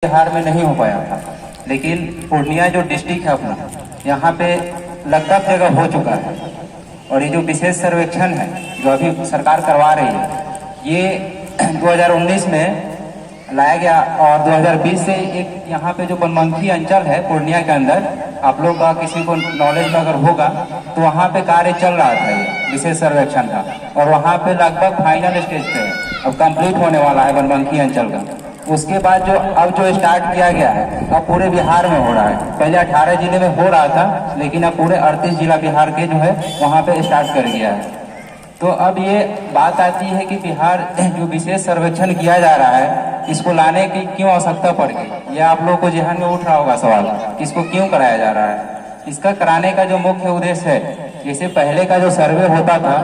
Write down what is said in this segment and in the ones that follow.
बिहार में नहीं हो पाया था, लेकिन पूर्णिया जो डिस्ट्रिक्ट है अपना, यहाँ पे लगभग जगह हो चुका है। और ये जो विशेष सर्वेक्षण है जो अभी सरकार करवा रही है, ये 2019 में लाया गया और 2020 से एक यहाँ पे जो बनमनखी अंचल है पूर्णिया के अंदर, आप लोग का किसी को नॉलेज में अगर होगा तो वहाँ पे कार्य चल रहा था ये विशेष सर्वेक्षण का, और वहाँ पे लगभग फाइनल स्टेज पे है, अब कंप्लीट होने वाला है बनमनखी अंचल का। उसके बाद जो अब जो स्टार्ट किया गया है, अब पूरे बिहार में हो रहा है। पहले 18 जिले में हो रहा था, लेकिन अब पूरे 38 जिला बिहार के जो है वहाँ पे स्टार्ट कर गया है। तो अब ये बात आती है कि बिहार जो विशेष सर्वेक्षण किया जा रहा है, इसको लाने की क्यों आवश्यकता पड़ गई, ये आप लोग को जहन में उठ रहा होगा सवाल, इसको क्यों कराया जा रहा है। इसका कराने का जो मुख्य उद्देश्य है, जैसे पहले का जो सर्वे होता था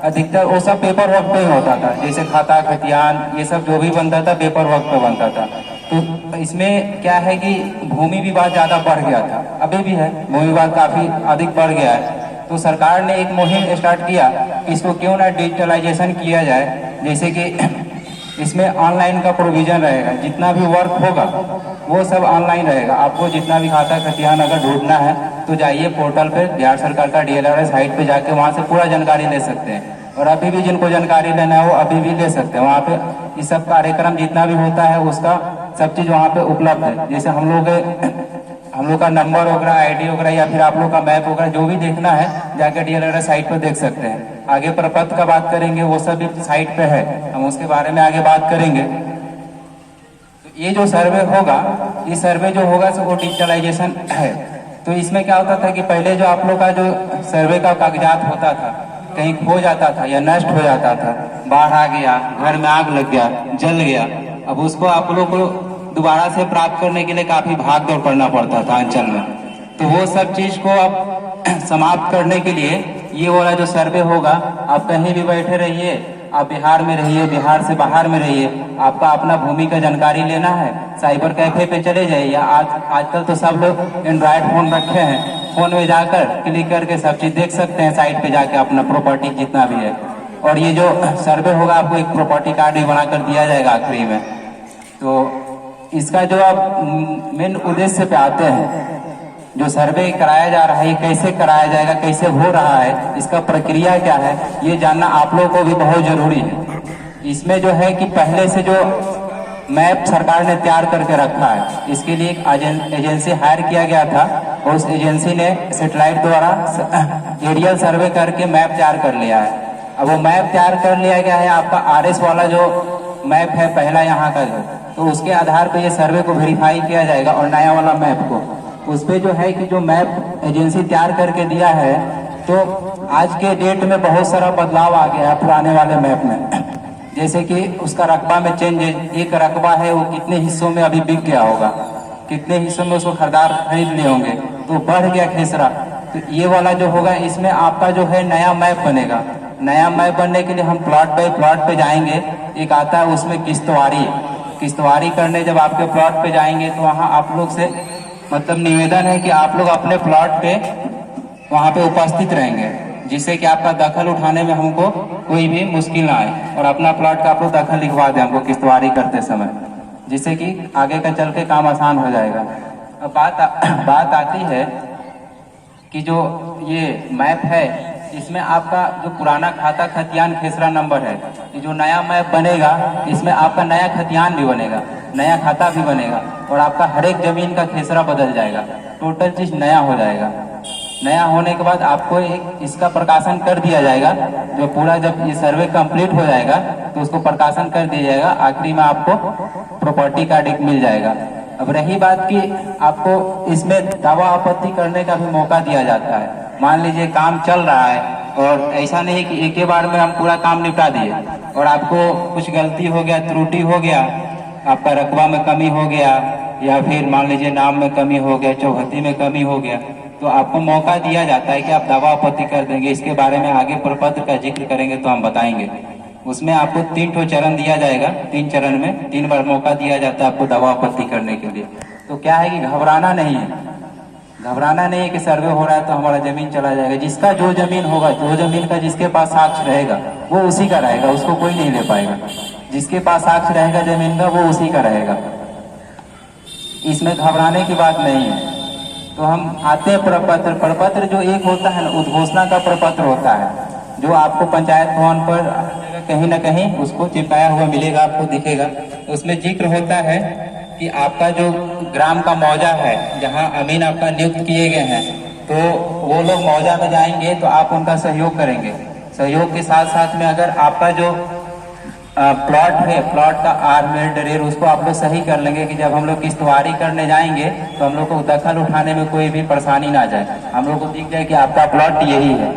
अधिकतर वो सब पेपर वर्क पे ही होता था, जैसे खाता खतियान ये सब जो भी बनता था पेपर वर्क पे बनता था। तो इसमें क्या है कि भूमि विवाद ज़्यादा बढ़ गया था, अभी भी है, भूमि विवाद काफ़ी अधिक बढ़ गया है। तो सरकार ने एक मुहिम स्टार्ट किया कि इसको क्यों ना डिजिटलाइजेशन किया जाए, जैसे कि इसमें ऑनलाइन का प्रोविजन रहेगा, जितना भी वर्क होगा वो सब ऑनलाइन रहेगा। आपको जितना भी खाता खतियान अगर ढूंढना है तो जाइए पोर्टल पे, बिहार सरकार का DLRS साइट पे जाके वहाँ से पूरा जानकारी ले सकते हैं। और अभी भी जिनको जानकारी लेना है वो अभी भी ले सकते हैं, वहाँ पे ये सब कार्यक्रम जितना भी होता है उसका सब चीज़ वहाँ पे उपलब्ध है। जैसे हम लोग का नंबर वगैरह, ID वगैरह, या फिर आप लोग का मैप वगैरह जो भी देखना है जाके DLRS साइट पर देख सकते हैं। आगे प्रपत्र का बात करेंगे, वो सब भी साइट पे है, हम उसके बारे में आगे बात करेंगे। तो ये जो सर्वे होगा, ये सर्वे जो होगा सो वो डिजिटलाइजेशन है। तो इसमें क्या होता था कि पहले जो आप लोग का जो सर्वे का कागजात होता था कहीं खो जाता था या नष्ट हो जाता था, बाढ़ आ गया, घर में आग लग गया, जल गया, अब उसको आप लोग को दोबारा से प्राप्त करने के लिए काफी भाग दौड़ करना पड़ता था अंचल में। तो वो सब चीज को अब समाप्त करने के लिए ये वाला जो सर्वे होगा, आप कहीं भी बैठे रहिए, आप बिहार में रहिए, बिहार से बाहर में रहिए, आपका अपना भूमि का जानकारी लेना है, साइबर कैफे पे चले जाइए, या आजकल तो सब लोग एंड्रॉयड फोन रखे हैं, फोन में जाकर क्लिक करके सब चीज देख सकते हैं, साइट पे जाके अपना प्रॉपर्टी जितना भी है। और ये जो सर्वे होगा आपको एक प्रॉपर्टी कार्ड भी बनाकर दिया जाएगा आखिरी में। तो इसका जो आप मेन उद्देश्य पे आते हैं, जो सर्वे कराया जा रहा है ये कैसे कराया जाएगा, कैसे हो रहा है, इसका प्रक्रिया क्या है, ये जानना आप लोगों को भी बहुत जरूरी है। इसमें जो है कि पहले से जो मैप सरकार ने तैयार करके रखा है, इसके लिए एक एजेंसी हायर किया गया था, और उस एजेंसी ने सैटेलाइट द्वारा एरियल सर्वे करके मैप तैयार कर लिया है। अब वो मैप तैयार कर लिया गया है, आपका RS वाला जो मैप है पहला यहाँ का जो, तो उसके आधार पर ये सर्वे को वेरीफाई किया जाएगा। और नया वाला मैप को उस पे जो है कि जो मैप एजेंसी तैयार करके दिया है, तो आज के डेट में बहुत सारा बदलाव आ गया है पुराने वाले मैप में। जैसे कि उसका रकबा में चेंज, एक रकबा है वो कितने हिस्सों में अभी बिक गया होगा, कितने हिस्सों में उसको खरीदार खरीद लिए होंगे, तो बढ़ गया खेसरा। तो ये वाला जो होगा इसमें आपका जो है नया मैप बनेगा। नया मैप बनने के लिए हम प्लॉट बाई प्लॉट पे जाएंगे, एक आता है उसमें किस्तवारी करने जब आपके प्लॉट पे जाएंगे तो वहाँ आप लोग से मतलब निवेदन है कि आप लोग अपने प्लॉट पे वहाँ पे उपस्थित रहेंगे, जिससे कि आपका दखल उठाने में हमको कोई भी मुश्किल ना आए, और अपना प्लॉट का आप लोग दखल लिखवा दें हमको किस्तवारी करते समय, जिससे कि आगे का चल के काम आसान हो जाएगा। अब बात आती है कि जो ये मैप है इसमें आपका जो पुराना खाता खतियान खेसरा नंबर है, ये जो नया मैप बनेगा इसमें आपका नया खतियान भी बनेगा, नया खाता भी बनेगा, और आपका हर एक जमीन का खेसरा बदल जाएगा, टोटल चीज नया हो जाएगा। नया होने के बाद आपको एक इसका प्रकाशन कर दिया जाएगा, जो पूरा जब ये सर्वे कंप्लीट हो जाएगा तो उसको प्रकाशन कर दिया जाएगा, आखिरी में आपको प्रॉपर्टी कार्ड एक मिल जाएगा। अब रही बात कि आपको इसमें दावा आपत्ति करने का भी मौका दिया जाता है। मान लीजिए काम चल रहा है और ऐसा नहीं कि एक ही बार में हम पूरा काम निपटा दिए, और आपको कुछ गलती हो गया, त्रुटि हो गया, आपका रकबा में कमी हो गया, या फिर मान लीजिए नाम में कमी हो गया, चौहद्दी में कमी हो गया, तो आपको मौका दिया जाता है कि आप दावा आपत्ति कर देंगे। इसके बारे में आगे प्रपत्र का जिक्र करेंगे तो हम बताएंगे। उसमें आपको 3 चरण दिया जाएगा, 3 चरण में 3 बार मौका दिया जाता है आपको दावा आपत्ति करने के लिए। तो क्या है कि घबराना नहीं है कि सर्वे हो रहा है तो हमारा जमीन चला जाएगा। जिसका जो जमीन होगा, जो जमीन का जिसके पास साक्ष्य रहेगा वो उसी का रहेगा, उसको कोई नहीं ले पाएगा। जिसके पास साक्ष्य रहेगा जमीन का वो उसी का रहेगा। इसमें घबराने की बात नहीं है। तो हम आते हैं प्रपत्र। प्रपत्र जो एक होता है ना, उद्घोषणा का प्रपत्र होता है, जो आपको पंचायत भवन पर कहीं ना कहीं उसको चिपकाया हुआ मिलेगा, आपको दिखेगा। उसमें जिक्र होता है कि आपका जो ग्राम का मौजा है, जहां अमीन आपका नियुक्त किए गए हैं, तो वो लोग मौजा में जाएंगे तो आप उनका सहयोग करेंगे। सहयोग के साथ साथ में अगर आपका जो प्लॉट है, प्लॉट का आर्मेर डरेर, उसको आप लोग सही कर लेंगे कि जब हम लोग किश्तवारी करने जाएंगे तो हम लोग को दखल उठाने में कोई भी परेशानी ना जाए, हम लोग को दिख जाए कि आपका प्लॉट यही है।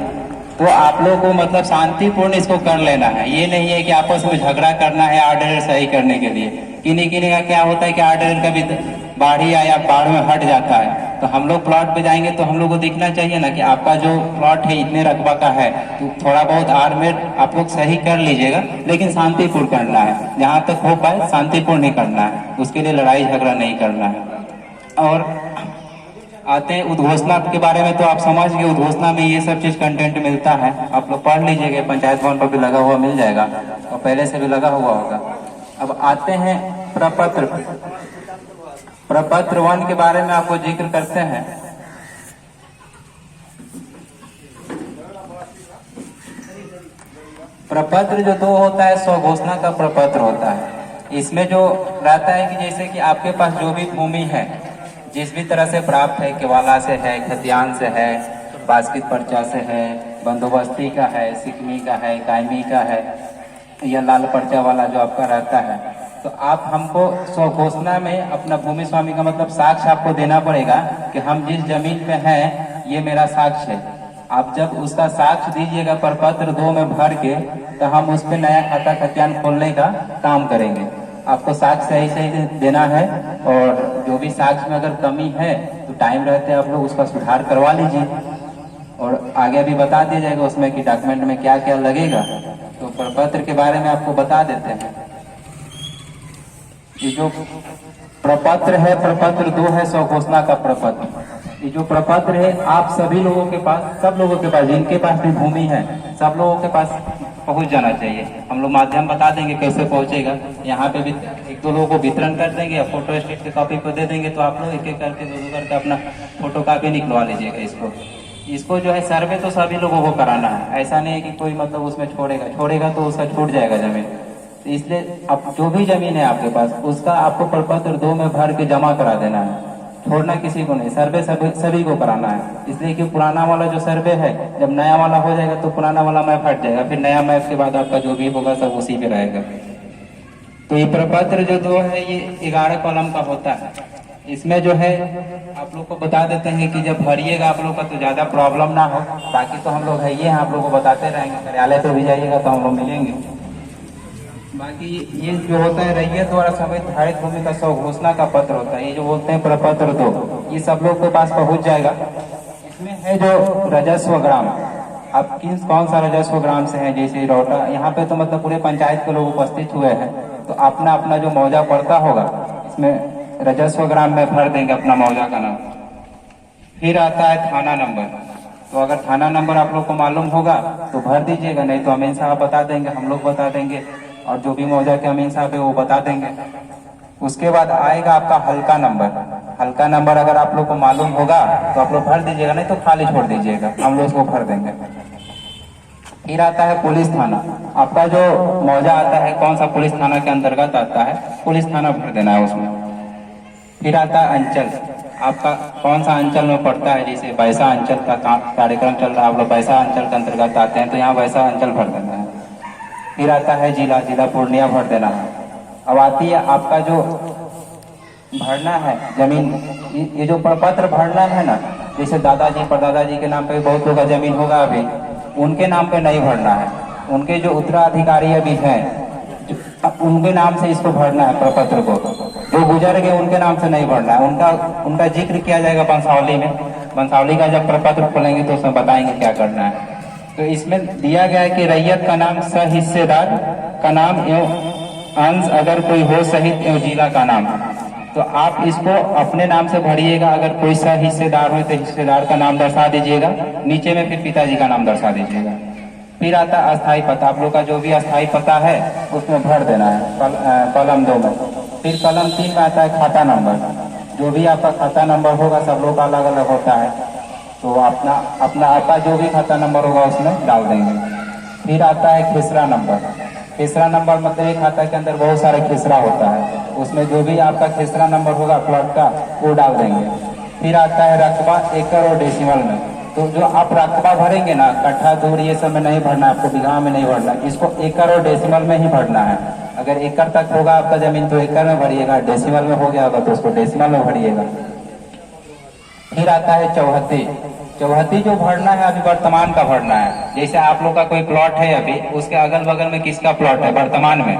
तो आप लोग को मतलब शांतिपूर्ण इसको कर लेना है। ये नहीं है कि आपस में झगड़ा करना है आर्डर सही करने के लिए। किन्हीं किन्हीं का क्या होता है कि आर्डर कभी बाढ़ी आया, बाढ़ में हट जाता है। तो हम लोग प्लॉट पे जाएंगे तो हम लोग को दिखना चाहिए ना कि आपका जो प्लॉट है इतने रकबा का है, तो थोड़ा बहुत आर्मेट आप लोग सही कर लीजिएगा, लेकिन शांतिपूर्ण करना है। जहाँ तक हो पाए शांतिपूर्ण ही करना है, उसके लिए लड़ाई झगड़ा नहीं करना है। और आते हैं उद्घोषणा के बारे में। तो आप समझ गए उद्घोषणा में ये सब चीज कंटेंट मिलता है, आप लोग पढ़ लीजिएगा, पंचायत भवन पर भी लगा हुआ मिल जाएगा और पहले से भी लगा हुआ होगा। अब आते हैं प्रपत्र। प्रपत्र 1 के बारे में आपको जिक्र करते हैं। प्रपत्र जो 2 होता है, स्वघोषणा का प्रपत्र होता है। इसमें जो रहता है कि जैसे कि आपके पास जो भी भूमि है, जिस भी तरह से प्राप्त है, केवाला से है, खतियान से है, बास्कित पर्चा से है, बंदोबस्ती का है, सिकमी का है, कायमी का है, या लाल पर्चा वाला जो आपका रहता है, तो आप हमको स्वघोषणा में अपना भूमि स्वामी का मतलब साक्ष्य आपको देना पड़ेगा कि हम जिस जमीन पे हैं ये मेरा साक्ष्य है। आप जब उसका साक्ष्य दीजिएगा प्रपत्र 2 में भर के, तो हम उस पर नया खाता खतियान खोलने का काम करेंगे। आपको साक्ष्य सही सही देना है, और जो भी साक्ष्य में अगर कमी है तो टाइम रहते आप लोग उसका सुधार करवा लीजिए, और आगे भी बता दिया जाएगा उसमें कि डॉक्यूमेंट में क्या क्या लगेगा। तो प्रपत्र के बारे में आपको बता देते हैं। ये जो प्रपत्र है, प्रपत्र 2 है स्वघोषणा का प्रपत्र। ये जो प्रपत्र है आप सभी लोगों के पास, सब लोगों के पास, जिनके पास भी भूमि है, सब लोगों के पास पहुंच जाना चाहिए। हम लोग माध्यम बता देंगे कैसे पहुंचेगा। यहाँ पे भी 1-2 लोगों को वितरण कर देंगे, फोटो स्टेट की कॉपी को दे देंगे, तो आप लोग एक एक करके 2-2 करके अपना फोटो कॉपी निकलवा लीजिएगा। इसको जो है सर्वे तो सभी लोगों को कराना है, ऐसा नहीं है कि कोई मतलब उसमें छोड़ेगा तो उसका छूट जाएगा जमीन। तो इसलिए अब जो भी जमीन है आपके पास, उसका आपको प्रपत्र 2 में भर के जमा करा देना है, छोड़ना किसी को नहीं। सर्वे सभी को कराना है, इसलिए कि पुराना वाला जो सर्वे है, जब नया वाला हो जाएगा तो पुराना वाला मैप हट जाएगा, फिर नया मैप के बाद आपका जो भी होगा सब उसी पे रहेगा। तो ये प्रपत्र जो 2 है ये 11 कॉलम का होता है। इसमें जो है आप लोग को बता देते हैं कि जब भरिएगा आप लोग का तो ज्यादा प्रॉब्लम ना हो। बाकी तो हम लोग है ये आप लोग को बताते रहेंगे, कार्यालय पे भी जाइएगा तो हम लोग मिलेंगे। बाकी ये जो होता है रैयत द्वारा संविधारित भूमि का स्वघोषणा का पत्र होता है, ये जो बोलते हैं प्रपत्र 2, ये सब लोग के पास पहुंच जाएगा। इसमें है जो राजस्व ग्राम, आप कौन सा राजस्व ग्राम से हैं, जैसे रौटा, यहाँ पे तो मतलब पूरे पंचायत के लोग उपस्थित हुए हैं, तो अपना अपना जो मौजा पड़ता होगा इसमें राजस्व ग्राम में भर देंगे अपना मौजा का नाम। फिर आता है थाना नंबर। तो अगर थाना नंबर आप लोग को मालूम होगा तो भर दीजिएगा, नहीं तो अमीन साहब बता देंगे, हम लोग बता देंगे, और जो भी मौजा के अमीन साहब है वो बता देंगे। उसके बाद आएगा आपका हल्का नंबर। हल्का नंबर अगर आप लोग को मालूम होगा तो आप लोग भर दीजिएगा, नहीं तो खाली छोड़ दीजिएगा, हम लोग उसको भर देंगे। फिर आता है पुलिस थाना। आपका जो मौजा आता है कौन सा पुलिस थाना के अंतर्गत आता है, पुलिस थाना भर देना है उसमें। फिर आता है अंचल, आपका कौन सा अंचल में पड़ता है, जैसे वैसा अंचल का कार्यक्रम चल रहा है, आप लोग वैसा अंचल के अंतर्गत आते हैं तो यहाँ वैसा अंचल भर देना है। फिर आता है जिला पूर्णिया भर देना है। अब आती है आपका जो भरना है जमीन, ये जो प्रपत्र भरना है ना, जैसे दादाजी परदादाजी के नाम पे बहुत लोग का जमीन होगा, अभी उनके नाम पे नहीं भरना है। उनके जो उत्तराधिकारी अभी हैं उनके नाम से इसको भरना है प्रपत्र को। जो गुजर गए उनके नाम से नहीं भरना है, उनका जिक्र किया जाएगा वंशावली में। वंशावली का जब प्रपत्र खोलेंगे तो उसमें बताएंगे क्या करना है। तो इसमें दिया गया है कि रैयत का नाम, सहिस्सेदार का नाम एवं अंश अगर कोई हो, सहित एवं जिला का नाम। तो आप इसको अपने नाम से भरिएगा, अगर कोई सहिस्सेदार हो तो हिस्सेदार का नाम दर्शा दीजिएगा, नीचे में फिर पिताजी का नाम दर्शा दीजिएगा। फिर आता है अस्थायी पता, आप लोग का जो भी अस्थायी पता है उसमें भर देना है कॉलम 2 में। फिर कॉलम 3 में आता है खाता नंबर। जो भी आपका खाता नंबर होगा सब लोग का अलग अलग होता है, तो अपना अपना आपका जो भी खाता नंबर होगा उसमें डाल देंगे। फिर आता है खेसरा नंबर। खेसरा नंबर मतलब एक खाता के अंदर बहुत सारे खेसरा होता है, उसमें जो भी आपका खेसरा नंबर होगा प्लॉट का वो डाल देंगे। फिर आता है रकबा एकड़ और डेसिमल में। तो जो आप रकबा भरेंगे ना, कट्ठा दूर ये सब में नहीं भरना, आपको बीघा में नहीं भरना, इसको एकड़ और डेसिमल में ही भरना है। अगर एकड़ तक होगा आपका जमीन तो एकड़ में भरिएगा, डेसिमल में हो गया होगा तो उसको डेसिमल में भरिएगा। फिर आता है चौहत्ती। चौहत्ती जो भरना है अभी वर्तमान का भरना है। जैसे आप लोग का कोई प्लॉट है अभी, उसके अगल बगल में किसका प्लॉट है वर्तमान में,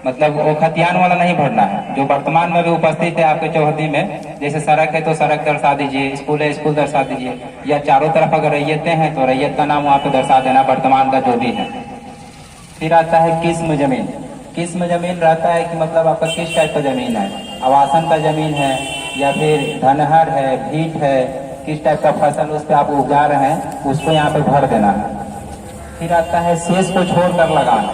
मतलब वो खतियान वाला नहीं भरना है, जो वर्तमान में भी उपस्थित है आपके चौहत्ती में। जैसे सड़क है तो सड़क दर्शा दीजिए, स्कूल है स्कूल दर्शा दीजिए, या चारों तरफ अगर रैयतें हैं तो रैयत का नाम वहाँ पे दर्शा देना, वर्तमान का जो भी है। फिर आता है किस्म जमीन। किस्म जमीन रहता है कि मतलब आपका किस टाइप का जमीन है, आवासन का जमीन है या फिर धनहर है, भीट है, किस टाइप का फसल उस पर आप उगा रहे हैं उसको यहाँ पे भर देना है। फिर आता है शेष को छोड़कर लगाना।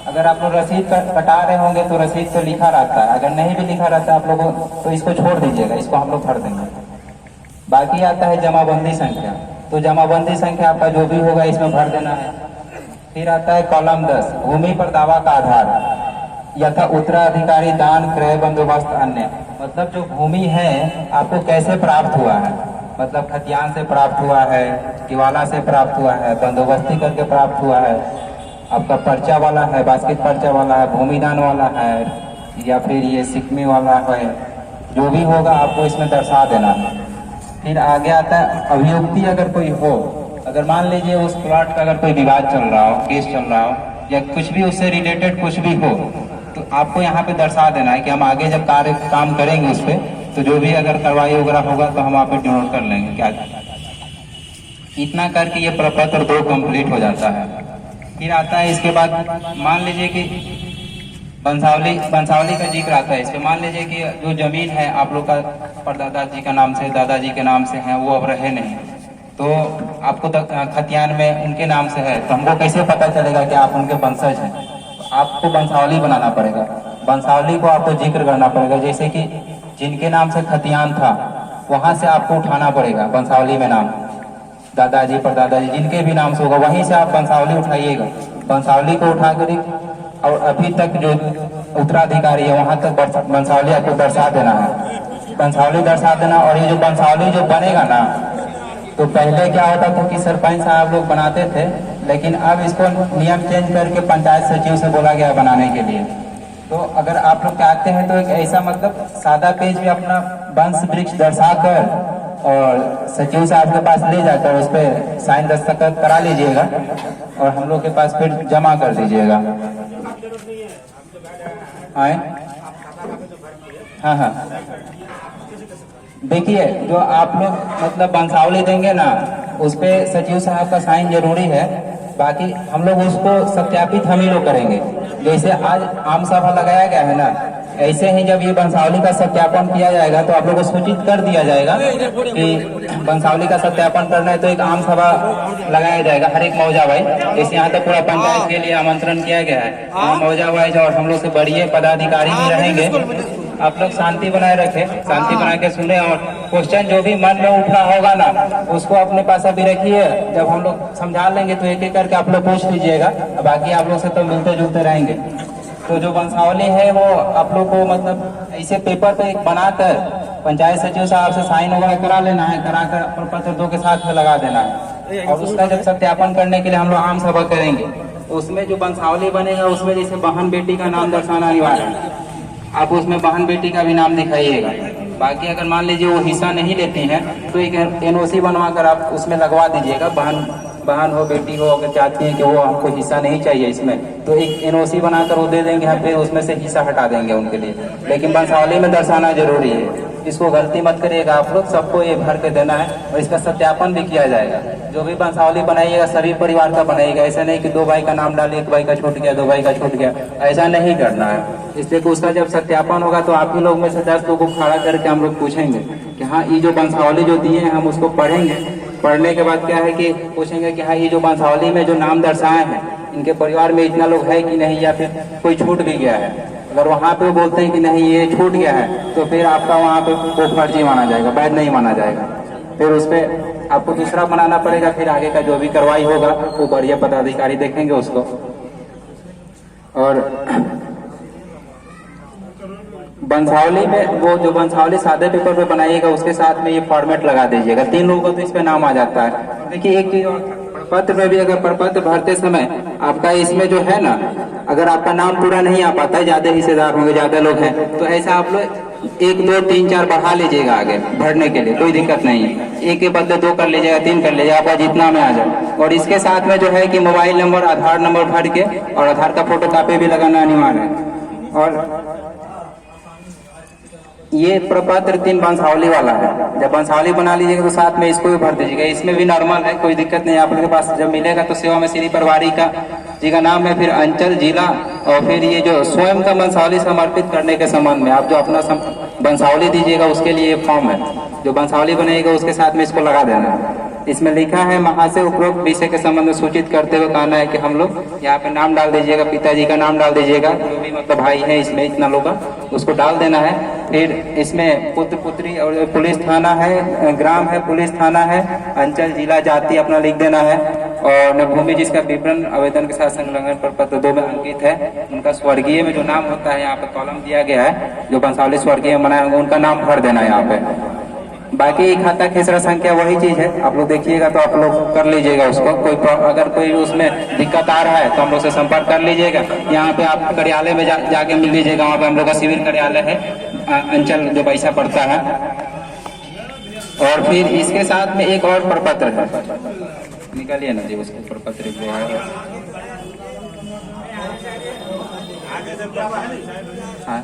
अगर आप लोग रसीद कटा रहे होंगे तो रसीद तो लिखा रहता है, अगर नहीं भी लिखा रहता है आप लोगों तो इसको छोड़ दीजिएगा, इसको हम लोग भर देंगे। बाकी आता है जमाबंदी संख्या। तो जमाबंदी संख्या आपका जो भी होगा इसमें भर देना है। फिर आता है कॉलम 10, भूमि पर दावा का आधार यथा उत्तराधिकारी दान क्रय बंदोबस्त अन्य। मतलब जो भूमि है आपको कैसे प्राप्त हुआ है, मतलब खतियान से प्राप्त हुआ है, किवाला से प्राप्त हुआ है, बंदोबस्ती करके प्राप्त हुआ है, आपका पर्चा वाला है, बास्केट पर्चा वाला है, भूमिदान वाला है, या फिर ये सिकमी वाला है, जो भी होगा आपको इसमें दर्शा देना है। फिर आगे आता है अभियुक्ति। अगर कोई हो, अगर मान लीजिए उस प्लॉट का अगर कोई विवाद चल रहा हो, केस चल रहा हो, या कुछ भी उससे रिलेटेड कुछ भी हो, तो आपको यहाँ पे दर्शा देना है कि हम आगे जब काम करेंगे उस पर, तो जो भी अगर कार्रवाई वगैरह होगा तो हम वहाँ पे डिनोट कर लेंगे क्या। इतना करके ये प्रपत्र 2 कंप्लीट हो जाता है। फिर आता है इसके बाद मान लीजिए कि वंशावली का जिक्र आता है इसमें। मान लीजिए कि जो जमीन है आप लोग का परदादा जी का नाम से, दादाजी के नाम से है, वो अब रहे नहीं, तो आपको खतियान में उनके नाम से है, तो हमको कैसे पता चलेगा कि आप उनके वंशज हैं। आपको वंशावली बनाना पड़ेगा, वंशावली को आपको जिक्र करना पड़ेगा। जैसे कि जिनके नाम से खतियान था वहां से आपको उठाना पड़ेगा वंशावली में नाम, दादाजी परदादाजी जिनके भी नाम से होगा वहीं से आप वंशावली उठाइएगा। वंशावली को उठा कर और अभी तक जो उत्तराधिकारी है वहां तक वंशावली आपको दर्शा देना है, वंशावली दर्शा देना। और ये जो वंशावली जो बनेगा ना, तो पहले क्या होता था कि सरपंच साहब लोग बनाते थे, लेकिन अब इसको नियम चेंज करके पंचायत सचिव से बोला गया बनाने के लिए। तो अगर आप लोग चाहते हैं तो एक ऐसा मतलब सादा पेज में अपना वंश वृक्ष दर्शा कर और सचिव साहब के पास ले जाकर उस पर साइन दस्तखत करा लीजिएगा और हम लोग के पास फिर जमा कर दीजिएगा। हाँ, देखिए जो आप लोग मतलब वंशावली देंगे ना, उस पे सचिव साहब का साइन जरूरी है। बाकी हम लोग उसको सत्यापित हम ही लोग करेंगे। जैसे आज आम सभा लगाया गया है ना, ऐसे ही जब ये वंशावली का सत्यापन किया जाएगा तो आप लोग को सूचित कर दिया जाएगा कि वंशावली का सत्यापन करना है, तो एक आम सभा लगाया जाएगा हर एक मौजा भाई। जैसे यहाँ तक पूरा पंचायत के लिए आमंत्रण किया गया है, मौजा वाइज और हम लोग से बढ़िए पदाधिकारी भी रहेंगे। आप लोग शांति बनाए रखें, शांति बना के सुने, और क्वेश्चन जो भी मन में उठ रहा होगा ना उसको अपने पास अभी रखिए। जब हम लोग समझा लेंगे तो एक एक करके आप लोग पूछ लीजिएगा, बाकी आप लोग से तो मिलते जुलते रहेंगे। तो जो वंशावली है वो आप लोग को मतलब ऐसे पेपर पे बनाकर पंचायत सचिव साहब से साइन वगैरह करा लेना है, कराकर प्रपत्र 2 के साथ में लगा देना है। और उसका जब सत्यापन करने के लिए हम लोग आम सभा करेंगे तो उसमें जो वंशावली बनेगा उसमें जैसे बहन बेटी का नाम दर्शाना अनिवार्य है, आप उसमें बहन बेटी का भी नाम दिखाइएगा। बाकी अगर मान लीजिए वो हिस्सा नहीं लेती हैं तो एक एनओसी बनवा कर आप उसमें लगवा दीजिएगा। बहन हो बेटी हो अगर चाहती है कि वो हमको हिस्सा नहीं चाहिए इसमें, तो एक एनओसी बनाकर वो दे देंगे, हम फिर उसमें से हिस्सा हटा देंगे उनके लिए। लेकिन वंशावली में दर्शाना जरूरी है, इसको गलती मत करिएगा आप लोग, सबको ये भर के देना है और इसका सत्यापन भी किया जाएगा। जो भी वंशावली बनाइएगा सभी परिवार का बनाइएगा, ऐसा नहीं कि 2 भाई का नाम डालिए, 1 भाई का छूट गया, 2 भाई का छूट गया, ऐसा नहीं करना है। इसलिए कि उसका जब सत्यापन होगा तो आप ही लोग में से 10 लोगों को खड़ा करके हम लोग पूछेंगे कि हाँ ये जो वंशावली जो दिए हैं हम उसको पढ़ेंगे। पढ़ने के बाद क्या है कि पूछेंगे कि हाँ ये जो वंशावली में जो नाम दर्शाए हैं इनके परिवार में इतना लोग है कि नहीं, या फिर कोई छूट भी गया है। अगर वहाँ पे बोलते हैं कि नहीं ये छूट गया है, तो फिर आपका वहाँ पे वो फर्जी माना जाएगा, वैध नहीं माना जाएगा। फिर उस पर आपको दूसरा बनाना पड़ेगा। फिर आगे का जो भी कार्रवाई होगा वो बढ़िया पदाधिकारी देखेंगे उसको। और बंसावली में वो जो बंसावली सादे पेपर पे बनाइएगा उसके साथ में ये फॉर्मेट लगा दीजिएगा। 3 लोगों का तो इस पे नाम आ जाता है। देखिए एक चीज, प्रपत्र में भी अगर प्रपत्र भरते समय आपका इसमें जो है ना, अगर आपका नाम पूरा नहीं आ पाता है, ज्यादा हिस्सेदार होंगे, ज्यादा लोग हैं, तो ऐसा आप लोग 1 2 3 4 बढ़ा लीजिएगा आगे भरने के लिए, कोई दिक्कत नहीं है। 1 के बदले 2 कर लीजिएगा, 3 कर लीजिएगा, आपका जितना में आ जाए। और इसके साथ में जो है कि मोबाइल नंबर, आधार नंबर भर के और आधार का फोटो कॉपी भी लगाना अनिवार्य है। और ये प्रपत्र 3 बंसावली वाला है। जब बंसावली बना लीजिएगा तो साथ में इसको भी भर दीजिएगा। इसमें भी नॉर्मल है, कोई दिक्कत नहीं। आप लोग के पास जब मिलेगा तो सेवा में श्री परवारी का जी का नाम है, फिर अंचल जिला, और फिर ये जो स्वयं का बंसावली समर्पित करने के संबंध में आप जो अपना बंसावली दीजिएगा उसके लिए फॉर्म है। जो बंसावली बनेगा उसके साथ में इसको लगा देना है। इसमें लिखा है वहां से उपरोक्त विषय के संबंध में सूचित करते हुए कहना है कि हम लोग यहाँ पे नाम डाल दीजिएगा, पिताजी का नाम डाल दीजिएगा, जो भी मतलब भाई है इसमें इतना लोग का उसको डाल देना है। फिर इसमें पुत्र पुत्री और पुलिस थाना है, ग्राम है, पुलिस थाना है, अंचल जिला जाति अपना लिख देना है। और भूमि जिसका विवरण आवेदन के साथ संलग्न प्रपत्र 2 में अंकित है, उनका स्वर्गीय में जो नाम होता है यहाँ पे कॉलम दिया गया है, जो बंसावली स्वर्गीय बनाए होंगे उनका नाम भर देना है यहाँ पे। बाकी खाता खेसरा संख्या वही चीज है, आप लोग देखिएगा तो आप लोग कर लीजिएगा उसको। अगर कोई उसमें दिक्कत आ रहा है तो हम लोग से संपर्क कर लीजिएगा। यहाँ पे आप कार्यालय में जाके मिल लीजिएगा, वहाँ पे हम लोग का सिविल कार्यालय है, अंचल जो पैसा पड़ता है। और फिर इसके साथ में एक और प्रपत्र है, निकालिए ना जी उसको, प्रपत्र जो है। हाँ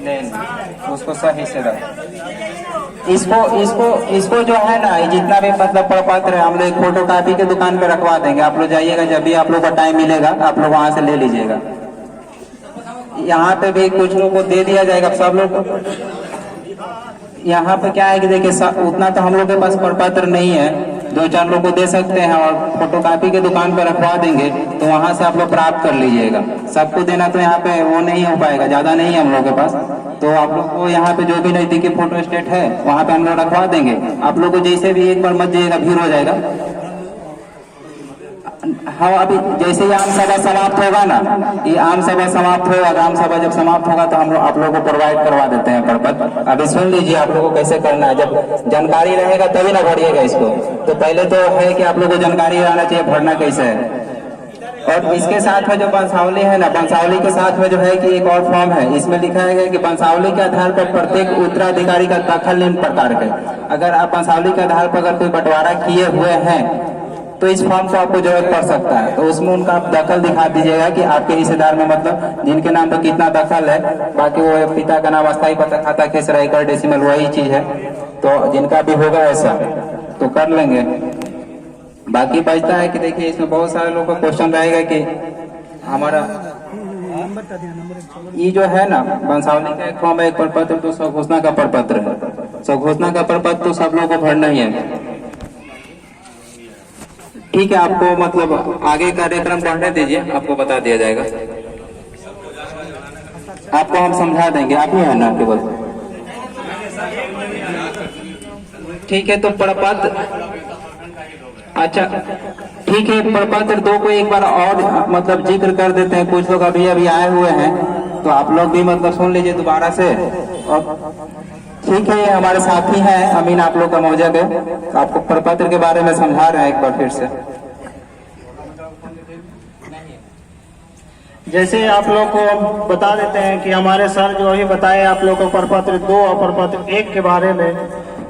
नहीं, उसको सही से रख। इसको जो है ना, जितना भी मतलब प्रपत्र है हम लोग फोटो कॉपी के दुकान पे रखवा देंगे। आप लोग जाइएगा, जब भी आप लोग को टाइम मिलेगा आप लोग वहां से ले लीजिएगा। यहाँ पे भी कुछ लोगों को दे दिया जाएगा, सब लोग को। यहाँ पे क्या है कि देखिए उतना तो हम लोग के पास प्रपत्र नहीं है, 2-4 लोग को दे सकते हैं और फोटोकॉपी के दुकान पर रखवा देंगे, तो वहां से आप लोग प्राप्त कर लीजिएगा। सबको देना तो यहाँ पे वो नहीं हो पाएगा, ज्यादा नहीं है हम लोग के पास। तो आप लोग को यहाँ पे जो भी नजदीकी फोटो स्टेट है वहाँ पे हम लोग रखवा देंगे। आप लोग को जैसे भी एक बार मत जाइएगा, भीड़ हो जाएगा। हाँ, अभी जैसे ही आम सभा समाप्त होगा ना, ये आम सभा समाप्त होगा, आम सभा जब समाप्त होगा तो हम लोग आप लोगों को प्रोवाइड करवा देते हैं प्रपत्र। अभी सुन लीजिए आप लोगों को कैसे करना है, जब जानकारी रहेगा तभी ना भरिएगा इसको। तो पहले तो है कि आप लोगों को जानकारी रहना चाहिए भरना कैसे है। और इसके साथ में जो बंसावली है ना, बंसावली के साथ में जो है कि एक और फॉर्म है, इसमें लिखा है कि बंसावली के आधार पर प्रत्येक उत्तराधिकारी का दखल निम्न प्रकार के। अगर आप बंसावली के आधार पर अगर कोई बंटवारा किए हुए हैं तो इस फॉर्म को आपको जरूरत पड़ सकता है। तो उसमें उनका आप दखल दिखा दीजिएगा कि आपके हिस्सेदार में मतलब जिनके नाम पर कितना दखल है। बाकी वो पिता का नाम, अस्थायी पता, खाता, खेसरा, एकड़, डेसिमल वही चीज है। तो जिनका भी होगा ऐसा तो कर लेंगे। बाकी बचता है कि देखिए इसमें बहुत सारे लोगों का क्वेश्चन रहेगा कि हमारा ये जो है ना बंसावली का एक फॉर्म है, एक प्रपत्र, तो स्वघोषणा का प्रपत्र है। स्वघोषणा का प्रपत्र तो सब लोगों को भरना ही है। ठीक है, आपको मतलब आगे कार्यक्रम बढ़ने दीजिए, आपको बता दिया जाएगा। आपको हम समझा देंगे, आप ही है ना केवल। ठीक है, तो प्रपत्र, अच्छा ठीक है, प्रपत्र 2 को एक बार और मतलब जिक्र कर देते हैं। कुछ लोग अभी आए हुए हैं तो आप लोग भी मतलब सुन लीजिए दोबारा से। और ठीक है, हमारे साथी हैं अमीन, आप लोग का मौजूद है, तो आपको प्रपत्र के बारे में समझा रहे हैं एक बार फिर से। जैसे आप लोग को बता देते हैं कि हमारे सर जो अभी बताए आप लोग को प्रपत्र 2 और प्रपत्र 1 के बारे में,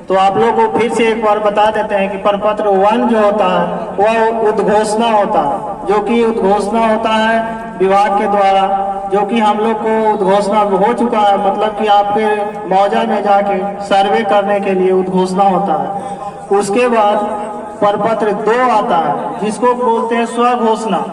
तो आप लोग को फिर से एक बार बता देते हैं कि प्रपत्र 1 जो होता है वह उद्घोषणा होता है, जो कि उद्घोषणा होता है विभाग के द्वारा, जो कि हम लोग को उद्घोषणा हो चुका है। मतलब कि आपके मौजा में जाके सर्वे करने के लिए उद्घोषणा होता है। उसके बाद प्रपत्र 2 आता है, जिसको बोलते हैं स्वघोषणा।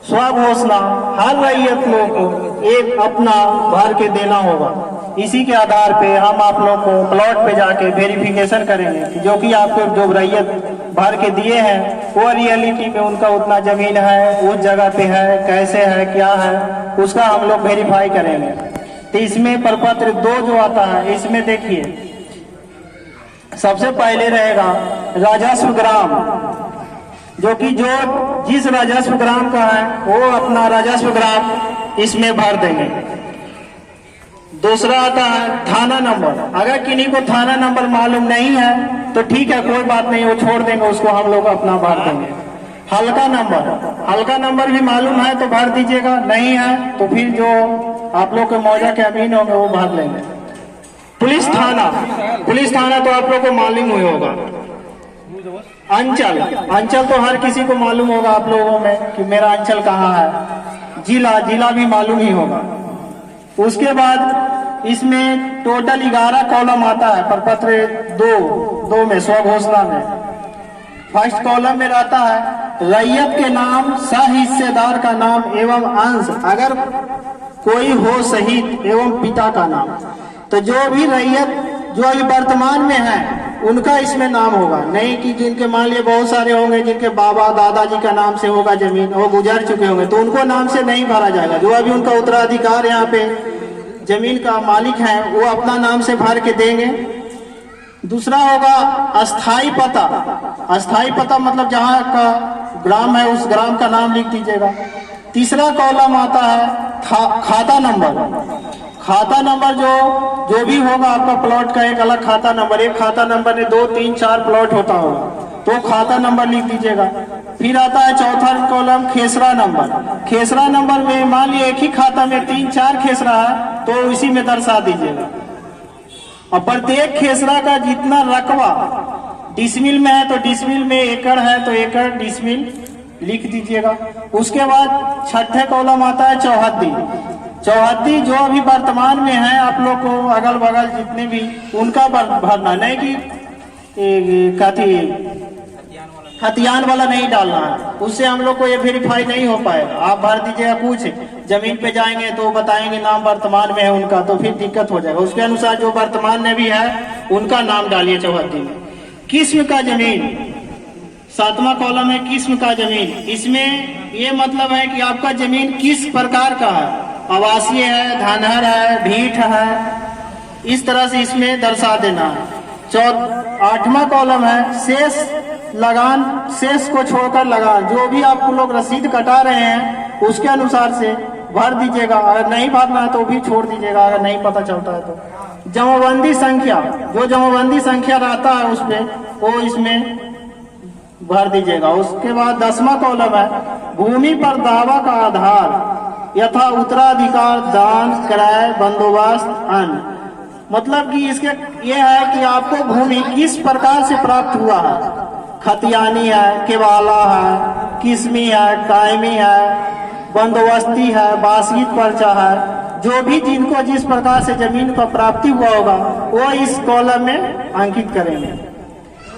स्वघोषणा हर रैयत लोग को एक अपना भर के देना होगा। इसी के आधार पे हम आप लोग को प्लॉट पे जाके वेरिफिकेशन करेंगे कि जो कि आपको जो रैयत भर के दिए हैं वो रियलिटी में उनका उतना जमीन है, उस जगह पे है, कैसे है, क्या है, उसका हम लोग वेरीफाई करेंगे। तो इसमें प्रपत्र 2 जो आता है, इसमें देखिए सबसे पहले रहेगा राजस्व ग्राम, जो कि जिस राजस्व ग्राम का है वो अपना राजस्व ग्राम इसमें भर देंगे। दूसरा आता है थाना नंबर। अगर किन्हीं को थाना नंबर मालूम नहीं है तो ठीक है, कोई बात नहीं, वो छोड़ देंगे, उसको हम लोग अपना भर देंगे। हल्का नंबर भी मालूम है तो भर दीजिएगा, नहीं है तो फिर जो आप लोग के मौजा के अमीन होंगे वो भर लेंगे। पुलिस थाना तो आप लोग को मालूम ही होगा। अंचल तो हर किसी को मालूम होगा आप लोगों में कि मेरा अंचल कहाँ है। जिला भी मालूम ही होगा। उसके बाद इसमें टोटल 11 कॉलम आता है प्रपत्र 2 में, स्वघोषणा में। फर्स्ट कॉलम में रहता है रैयत के नाम, सहिस्सेदार का नाम एवं अंश अगर कोई हो सहित एवं पिता का नाम। तो जो भी रैयत जो अभी वर्तमान में है उनका इसमें नाम होगा, नहीं कि जिनके मान लिए बहुत सारे होंगे जिनके बाबा दादाजी का नाम से होगा जमीन, वो गुजर चुके होंगे तो उनको नाम से नहीं भरा जाएगा। जो अभी उनका उत्तराधिकार यहाँ पे जमीन का मालिक है वो अपना नाम से भर के देंगे। दूसरा होगा अस्थाई पता मतलब जहाँ का ग्राम है उस ग्राम का नाम लिख दीजिएगा। तीसरा कॉलम आता है खाता नंबर जो भी होगा आपका प्लॉट का एक अलग खाता नंबर, एक खाता नंबर में 2, 3, 4 प्लॉट होता होगा तो खाता नंबर लिख दीजिएगा। फिर आता है चौथा कॉलम खेसरा नंबर में मान लीजिए एक ही खाता में 3, 4 खेसरा है तो इसी में दर्शा दीजिएगा। और प्रत्येक खेसरा का जितना रकबा डिसमिल में है तो डिसमिल में, एकड़ है तो एकड़ डिसमिल लिख दीजिएगा। उसके बाद छठे कॉलम आता है चौहद्दी जो अभी वर्तमान में है आप लोग को अगल बगल जितने भी उनका भरना, नहीं कि खतियान वाला नहीं डालना है, उससे हम लोग को ये वेरीफाई नहीं हो पाएगा। आप भर दीजिएगा, कुछ जमीन पे जाएंगे तो बताएंगे नाम वर्तमान में है उनका तो फिर दिक्कत हो जाएगा। उसके अनुसार जो वर्तमान में भी है उनका नाम डालिए चौहद्दी में। किस्म का जमीन, 7वां कॉलम है किस्म का जमीन। इसमें ये मतलब है कि आपका जमीन किस प्रकार का है, आवासीय है, धनहर है, भीट है, इस तरह से इसमें दर्शा देना है। 8वां कॉलम है शेष को छोड़कर लगान, जो भी आप लोग रसीद कटा रहे हैं उसके अनुसार से भर दीजिएगा। अगर नहीं भरना है तो भी छोड़ दीजिएगा, अगर नहीं पता चलता है तो। जमाबंदी संख्या, जो जमाबंदी संख्या रहता है उसमें वो इसमें भर दीजिएगा। उसके बाद 10वां कॉलम है भूमि पर दावा का आधार यथा उत्तराधिकार, दान, क्रय, बंदोबस्त, अन्य। मतलब कि इसके ये है कि आपको भूमि किस प्रकार से प्राप्त हुआ है, खतियानी है, केवाला है, किस्मी है, कायमी है, बंदोबस्ती है, बासीत पर्चा है, जो भी जिनको जिस प्रकार से जमीन पर प्राप्ति हुआ होगा वो इस कॉलम में अंकित करेंगे।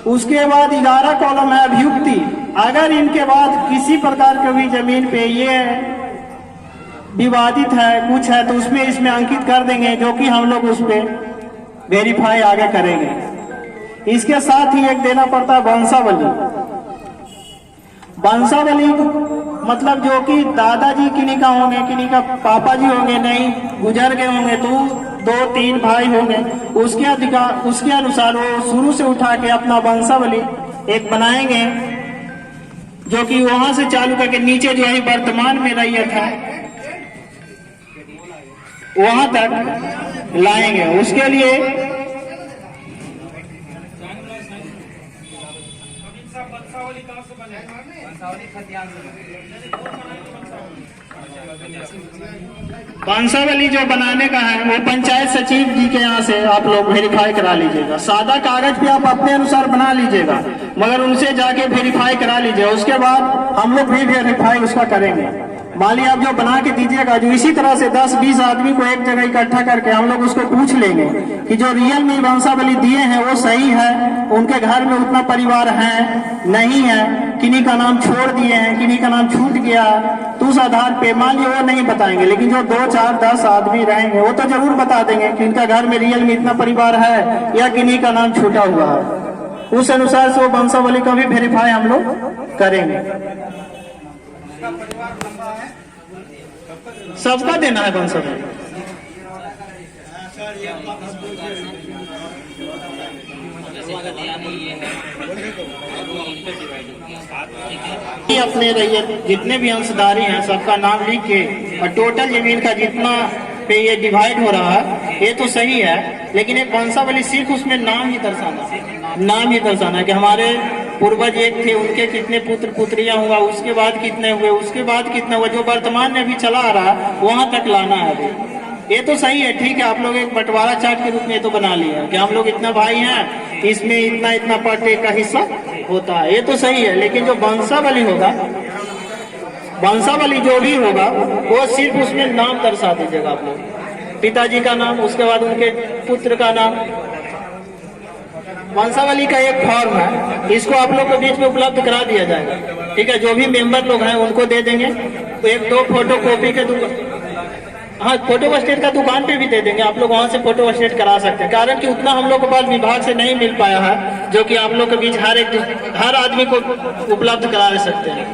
उसके बाद 11 कॉलम है अभियुक्ति। अगर इनके बाद किसी प्रकार की भी जमीन पे ये विवादित है, कुछ है तो उसमें इसमें अंकित कर देंगे, जो कि हम लोग उस पे वेरीफाई आगे करेंगे। इसके साथ ही एक देना पड़ता है वंशावली मतलब जो कि दादाजी किन्हीं का होंगे, किन्हीं का पापा जी होंगे, नहीं गुजर गए होंगे तो 2-3 भाई होंगे, उसके अनुसार वो शुरू से उठा के अपना वंशावली एक बनाएंगे, जो कि वहां से चालू करके नीचे जो है वर्तमान में रैयत है वहां तक लाएंगे। उसके लिए वंशावली जो बनाने का है वो पंचायत सचिव जी के यहाँ से आप लोग वेरीफाई करा लीजिएगा। सादा कागज पे आप अपने अनुसार बना लीजिएगा, मगर उनसे जाके वेरीफाई करा लीजिएगा। उसके बाद हम लोग भी वेरीफाई उसका करेंगे। मान लीजिए आप जो बना के दीजिएगा, जो इसी तरह से 10-20 आदमी को एक जगह इकट्ठा करके हम लोग उसको पूछ लेंगे कि जो रियल में वंशावली दिए हैं वो सही है, उनके घर में उतना परिवार है नहीं है, किन्हीं का नाम छोड़ दिए हैं, किन्हीं का नाम छूट गया, तो उस आधार पे मान लीजिए वो नहीं बताएंगे, लेकिन जो 2, 4, 10 आदमी रहेंगे वो तो जरूर बता देंगे कि इनका घर में रियल में इतना परिवार है या किन्हीं का नाम छूटा हुआ है। उस अनुसार से वो वंशावली का भी वेरीफाई हम लोग करेंगे। सबका देना है वंशावली। अपने रहिए जितने भी अंशधारी हैं सबका नाम लिख के और टोटल जमीन का जितना पे ये डिवाइड हो रहा है ये तो सही है, लेकिन एक वंशावली सिर्फ उसमें नाम ही दर्शाना कि हमारे पूर्वज एक थे, उनके कितने पुत्र पुत्रियां हुआ, उसके बाद कितने हुए, उसके बाद कितना हुआ, जो वर्तमान में अभी चला आ रहा है वहां तक लाना है अभी। ये तो सही है, ठीक है। आप लोग एक बंटवारा चार्ट के रूप में तो बना लिया कि हम लोग इतना भाई हैं, इसमें इतना इतना पर का हिस्सा होता है, ये तो सही है। लेकिन जो वंशावली होगा, वंशावली जो भी होगा वो सिर्फ उसमें नाम दर्शा दीजिएगा आप लोग, पिताजी का नाम, उसके बाद उनके पुत्र का नाम। वंशावली का एक फॉर्म है, इसको आप लोग के बीच में उपलब्ध करा दिया जाएगा, ठीक है। जो भी मेंबर लोग हैं उनको दे देंगे, तो 1-2 फोटो कॉपी के हाँ फोटो स्टेट का दुकान पे भी दे देंगे, आप लोग वहां से फोटो स्टेट करा सकते हैं। कारण कि उतना हम लोग के पास विभाग से नहीं मिल पाया है जो कि आप लोग के बीच हर आदमी को उपलब्ध करा सकते हैं।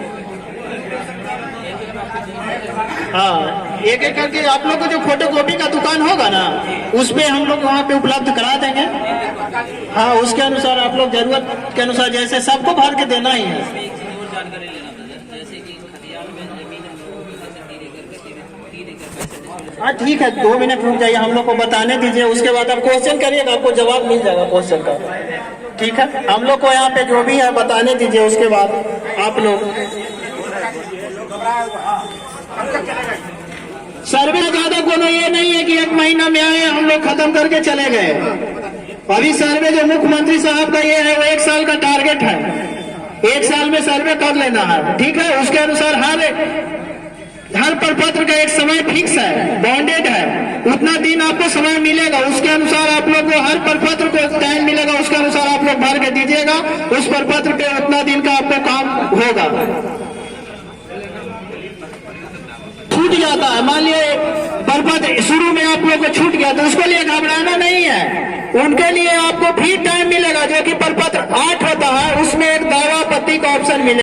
हाँ, एक एक करके आप लोग को जो फोटो कॉपी का दुकान होगा ना उस पे हम लोग वहाँ पे उपलब्ध करा देंगे। हाँ, उसके अनुसार आप लोग जरूरत के अनुसार, जैसे सबको भर के देना ही है। हाँ ठीक है, 2 मिनट रुक जाइए, हम लोग को बताने दीजिए, उसके बाद आप क्वेश्चन करिएगा, आपको जवाब मिल जाएगा क्वेश्चन का, ठीक है। हम लोग को यहाँ पे जो भी है बताने दीजिए, उसके बाद आप लोग सर्वे ज्यादा कोनो ये नहीं है कि 1 महीना में आए हम लोग खत्म करके चले गए। अभी सर्वे जो मुख्यमंत्री साहब का ये है वो 1 साल का टारगेट है, 1 साल में सर्वे कर लेना है, ठीक है। उसके अनुसार हर प्रपत्र का एक समय फिक्स है, बॉन्डेड है, उतना दिन आपको समय मिलेगा, उसके अनुसार आप लोग को हर प्रपत्र को टाइम मिलेगा, उसके अनुसार आप लोग भर के दीजिएगा, उस प्रपत्र पे उतना दिन का आपको काम होगा। छूट जाता है, मान लिए प्रपत्र शुरू में आप लोग को छूट गया तो उसके लिए घबराना नहीं है, उनके लिए आपको फिर टाइम मिलेगा, जो कि प्रपत्र 8 होता है उसमें एक दावा आपत्ति का ऑप्शन मिलेगा।